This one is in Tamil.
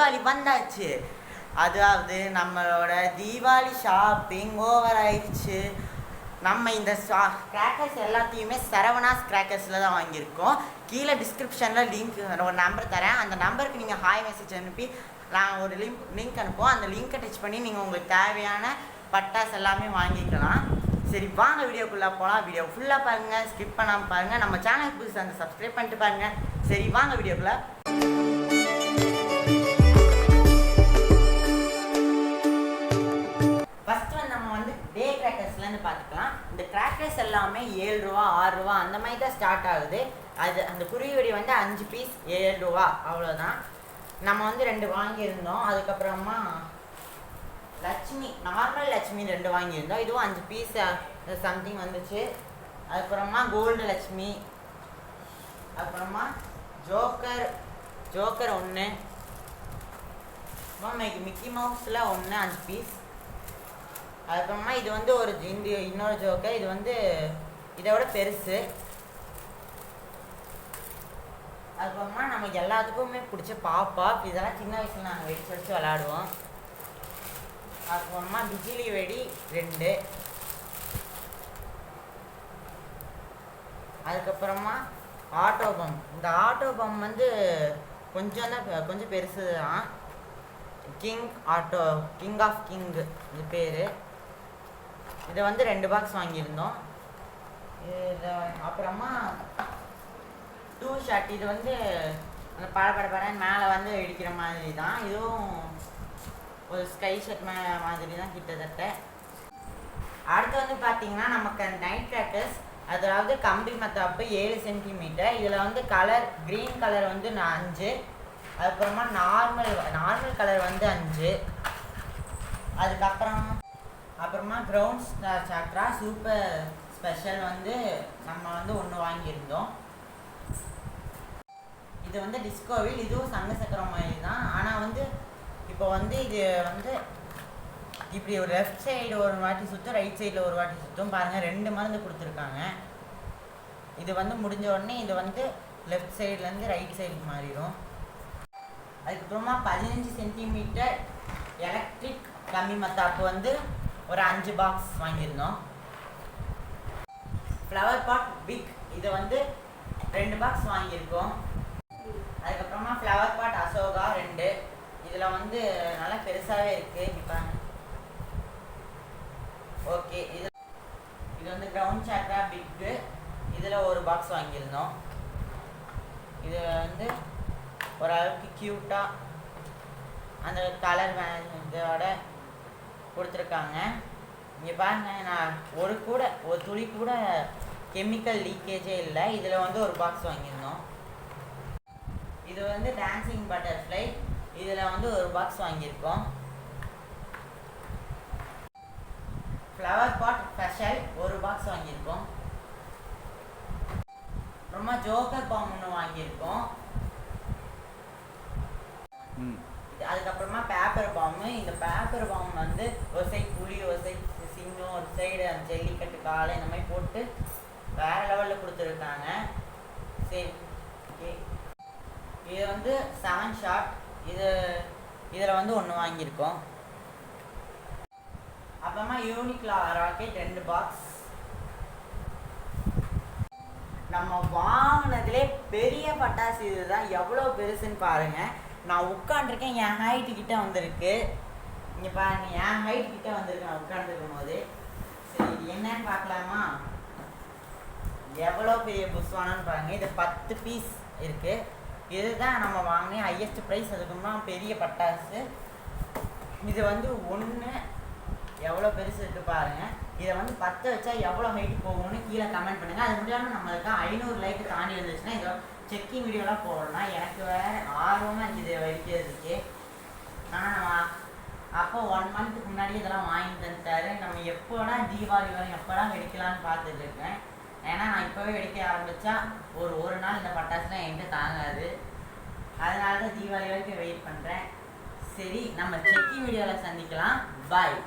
தீபாவளி வந்தாச்சு. அதாவது நம்மளோட தீபாவளி ஷாப்பிங் ஓவர் ஆயிடுச்சு. நம்ம இந்த கிராக்கர்ஸ் எல்லாத்தையுமே சரவணாஸ் கிராக்கர்ஸில் தான் வாங்கியிருக்கோம். கீழே டிஸ்கிரிப்ஷனில் ஒரு நம்பர் தரேன். அந்த நம்பருக்கு நீங்கள் ஹாய் மெசேஜ் அனுப்பி நான் ஒரு லிங்க் அனுப்புவோம். அந்த லிங்க்கை டச் பண்ணி நீங்கள் உங்களுக்கு தேவையான பட்டாசு எல்லாமே வாங்கிக்கலாம். சரி, வாங்க வீடியோக்குள்ளே போகலாம். வீடியோ ஃபுல்லாக பாருங்கள், ஸ்கிப் பண்ணாமல் பாருங்கள். நம்ம சேனல் புதுசு அந்த சப்ஸ்கிரைப் பண்ணிட்டு பாருங்கள். சரி, வாங்க வீடியோக்குள்ளே. ஃபஸ்ட்டு வந்து நம்ம வந்து டே கிராக்கர்ஸ்லேருந்து பார்த்துக்கலாம். இந்த கிராக்கர்ஸ் எல்லாமே 7 ரூபா 6 ரூபா அந்த மாதிரி தான் ஸ்டார்ட் ஆகுது. அது அந்த குருவிவெடி வந்து 5 பீஸ் 7 ரூபா அவ்வளோதான். நம்ம வந்து 2 வாங்கியிருந்தோம். அதுக்கப்புறமா லட்சுமி, நார்மல் லட்சுமி 2 வாங்கியிருந்தோம். இதுவும் 5 பீஸ் சம்திங் வந்துச்சு. அதுக்கப்புறமா கோல்டு லட்சுமி, அப்புறமா ஜோக்கர் 1, மிக்கி மவுஸில் 1 5 பீஸ். அதுக்கப்புறமா இது வந்து ஒரு இன்னொரு ஜோக்கர். இது வந்து இதோட பெருசு. அதுக்கப்புறமா நமக்கு எல்லாத்துக்குமே பிடிச்ச பாப்பா. இதெல்லாம் சின்ன வயசில் நாங்கள் வெடிச்சு விளாடுவோம். அதுக்கப்புறமா பிஜிலி வெடி 2. அதுக்கப்புறமா ஆட்டோ பம். இந்த ஆட்டோ பம் வந்து கொஞ்சம் பெருசு தான். கிங் ஆஃப் கிங் இது பேர். இதை வந்து 2 பாக்ஸ் வாங்கியிருந்தோம். அப்புறமா 2 ஷாட். இது வந்து அந்த படன்னு மேலே வந்து வெடிக்கிற மாதிரி தான். இதுவும் ஒரு ஸ்கை ஷர்ட் மாதிரி தான் கிட்டத்தட்ட. அடுத்து வந்து பார்த்தீங்கன்னா நமக்கு நைட் கிராக்கர்ஸ், அதாவது கம்பி மத்தாப்பு 7 சென்டிமீட்டர். இதில் வந்து கலர் க்ரீன் கலர் வந்து 5. அதுக்கப்புறமா நார்மல் கலர் வந்து 5. அப்புறமா கிரவுண்ட் ஸ்டார் சாக்ரா சூப்பர் ஸ்பெஷல் வந்து நம்ம வந்து 1 வாங்கியிருந்தோம். இது வந்து டிஸ்கோவில். இதுவும் சங்க சக்கரம் மாதிரி தான். ஆனால் வந்து இப்போ வந்து இது வந்து இப்படி ஒரு லெஃப்ட் சைடு ஒரு வாட்டி சுற்றும், ரைட் சைடில் ஒரு வாட்டி சுற்றும். பாருங்கள், 2 மருந்து கொடுத்துருக்காங்க. இது வந்து முடிஞ்ச உடனே இது வந்து லெஃப்ட் சைட்லேருந்து ரைட் சைடுக்கு மாறிடும். அதுக்கப்புறமா 15 சென்டிமீட்டர் எலக்ட்ரிக் கம்மி மத்தாப்பு வந்து ஒரு 5 பாக்ஸ் வாங்கியிருந்தோம். ஃப்ளவர் பாட் பிக், இதை வந்து 2 பாக்ஸ் வாங்கியிருக்கோம். அதுக்கப்புறமா ஃப்ளவர் பாட் அசோகா 2. இதில் வந்து நல்லா பெருசாகவே இருக்குது. இப்போ ஓகே, இது வந்து கிரவுண்ட் சாக்ரா பிக்கு. இதில் ஒரு பாக்ஸ் வாங்கியிருந்தோம். இது வந்து ஓரளவுக்கு க்யூட்டாக அந்த கலர் இதோட கொடுத்துருக்காங்க. இங்கே பாருங்கள், நான் ஒரு துளி கூட கெமிக்கல் லீக்கேஜே இல்லை. இதில் வந்து ஒரு பாக்ஸ் வாங்கியிருந்தோம். இது வந்து டான்சிங் பட்டர்ஃப்ளை. இதில் வந்து ஒரு பாக்ஸ் வாங்கியிருக்கோம். ஃப்ளவர் பாட் ஸ்பெஷல் ஒரு பாக்ஸ் வாங்கியிருக்கோம். அப்புறமா ஜோக்கர் பாம் 1 வாங்கியிருக்கோம். அதுக்கப்புறமா பேப்பர் பாம்பு. இந்த பேப்பர் பாம்பு வந்து ஒரு சைடு புளி, ஒரு சைடு சிங்கம், ஒரு சைடு அந்த ஜல்லிக்கட்டு காலை இந்த மாதிரி போட்டு வேறு லெவலில் கொடுத்துருக்காங்க. சரி, ஓகே. இது வந்து 7 ஷாட். இதில் வந்து 1 வாங்கியிருக்கோம். அப்புறமா யூனிக்லா ராக்கெட் 2 பாக்ஸ். நம்ம வாங்கினதுலே பெரிய பட்டாசு இதுதான். எவ்வளோ பெருசுன்னு பாருங்கள். நான் உட்காண்டிருக்கேன், என் ஹைட்டு கிட்டே வந்திருக்கு. இங்கே பாருங்கள், என் ஹைட் கிட்டே வந்திருக்கு நான் உட்காந்துருக்கும் போது. சரி, இது என்னன்னு பார்க்கலாமா? எவ்வளோ பெரிய புஷ்வானு பாருங்கள். இது 10 பீஸ் இருக்குது. இதுதான் நம்ம வாங்கின ஹையஸ்ட் ப்ரைஸ். அதுக்குமா பெரிய பட்டாசு. இது வந்து 1 எவ்வளோ பெருசு இருக்குது பாருங்கள். இதை வந்து 10 வச்சா எவ்வளோ ஹைட்டு போகும்னு கீழே கமெண்ட் பண்ணுங்கள். அது முடியாமல் நம்மளுக்கு 500 லைக் தாண்டி வந்துச்சுன்னா இதோ செக்கிங் வீடியோலாம் போடணும். எனக்கு வேறு ஆர்வமாக இருக்குது இதை வெடிக்கிறதுக்கு. ஆனால் நம்ம அப்போ 1 மந்த்துக்கு முன்னாடி இதெல்லாம் வாங்கி தந்துட்டாரு. நம்ம எப்போடா தீபாவளி வரும், எப்போடா வெடிக்கலான்னு பார்த்துட்டு இருக்கேன். ஏன்னா நான் இப்போவே வெடிக்க ஆரம்பித்தா ஒரு நாள் இந்த பட்டாசுலாம் என்கிட்ட தாங்காது. அதனால தான் தீபாவளி வரைக்கும் வெயிட் பண்ணுறேன். சரி, நம்ம செக்கிங் வீடியோவில் சந்திக்கலாம். பாய்.